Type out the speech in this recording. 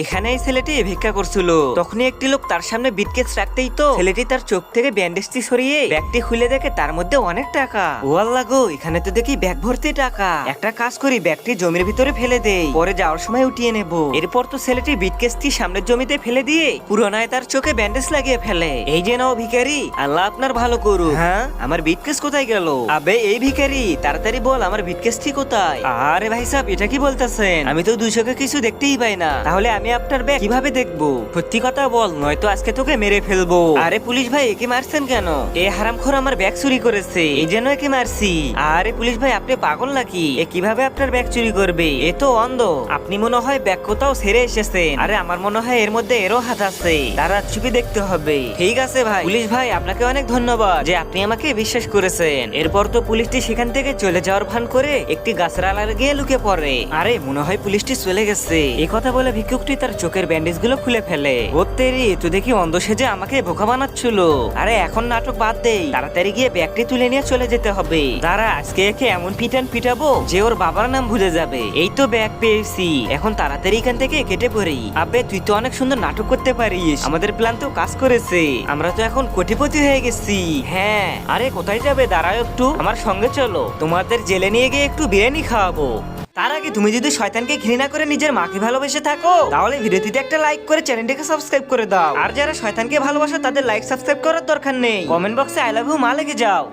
এখানে এই ছেলেটি ভিক্ষা করছিল, তখনই একটি লোক তার সামনে বিটকেস রাখতেই তো ছেলেটি তার চোখ থেকে ব্যান্ডেজটি সরিয়ে ব্যাগটি খুলে দেখে তার মধ্যে অনেক টাকা। ও আল্লাহ গো, এখানে তো দেখি ব্যাগ ভর্তি টাকা। একটা কাজ করি, ব্যাগটি জমির ভিতরে ফেলে দেই, পরে যাওয়ার সময় উঠিয়ে নেব। এরপর তো ছেলেটি বিটকেসটি সামনের জমিতে ফেলে দিয়ে পুরোনায় তার চোখে ব্যান্ডেজ লাগিয়ে ফেলে। এই যে নাও ভিখারি, আল্লাহ আপনার ভালো করুক। হ্যাঁ, আমার বিটকেস কোথায় গেল? আবে এই ভিখারি, তাড়াতাড়ি বল আমার বিটকেসটি কোথায়? আরে ভাই সাহেব, এটা কি বলতেছেন? আমি তো 200 কিছু দেখতেই পাই না, তাহলে আমি আপনার ব্যাগ কিভাবে দেখবো? সত্যি কথা বল, নয়তো আজকে তোকে মেরে ফেলবো। আরে পুলিশ ভাই, একে মারছেন কেন? এ হারামখোর আমার ব্যাগ চুরি করেছে, এই জন্য একে মারছি। আরে পুলিশ ভাই, আপনি পাগল নাকি? এ কিভাবে আপনার ব্যাগ চুরি করবে? এ তো অন্ধ। আপনি মনে হয় ব্যাগ কোথাও ছেড়ে এসেছেন। আরে আমার মনে হয় এর মধ্যে এরও হাত আছে, তারা চুপি দেখতে হবে। ঠিক আছে ভাই। পুলিশ ভাই, আপনাকে অনেক ধন্যবাদ যে আপনি আমাকে বিশ্বাস করেছেন। এরপর তো পুলিশটি সেখান থেকে চলে যাওয়ার ভান করে একটি গাছের আড়ালে গিয়ে লুকে পড়ে। আরে মনে হয় পুলিশটি চলে গেছে। এই কথা বলে ভিক্ষুকটি তার চোখের ব্যান্ডেজ গুলো খুলে ফেলে। ও তেরি, তুই দেখি অন্ধ সেজে আমাকে বোকা বানাচ্ছিল। আরে এখন নাটক বাদ দেই, তাড়াতাড়ি গিয়ে ব্যাগটি তুলে নিয়ে চলে যেতে হবে। তারা আজকে একে এমন পিটাবো যে ওর বাবার নাম ভুলে যাবে। এই তো ব্যাগ পেয়েছি, এখন তাড়াতাড়ি এখান থেকে কেটে পড়ি। আবে তুই তো অনেক সুন্দর নাটক করতে পারিস, আমাদের প্ল্যান তো কাজ করেছে, আমরা তো এখন কোটিপতি হয়ে গেছি। হ্যাঁ, আরে কোথায় যাবে? দাঁড়াও একটু, আমার সঙ্গে চলো, তোমাদের জেলে নিয়ে গিয়ে একটু বিরিয়ানি খাওয়াবো। তার আগে তুমি যদি শয়তানকে ঘৃণা করে নিজের মাকে ভালোবেসে থাকো, তাহলে ভিডিওটিতে একটা লাইক করে চ্যানেলটিকে সাবস্ক্রাইব করে দাও। আর যারা শয়তানকে ভালোবাসে তাদের লাইক সাবস্ক্রাইব করার দরকার নেই, কমেন্ট বক্সে আই লাভ ইউ মা লিখে যাও।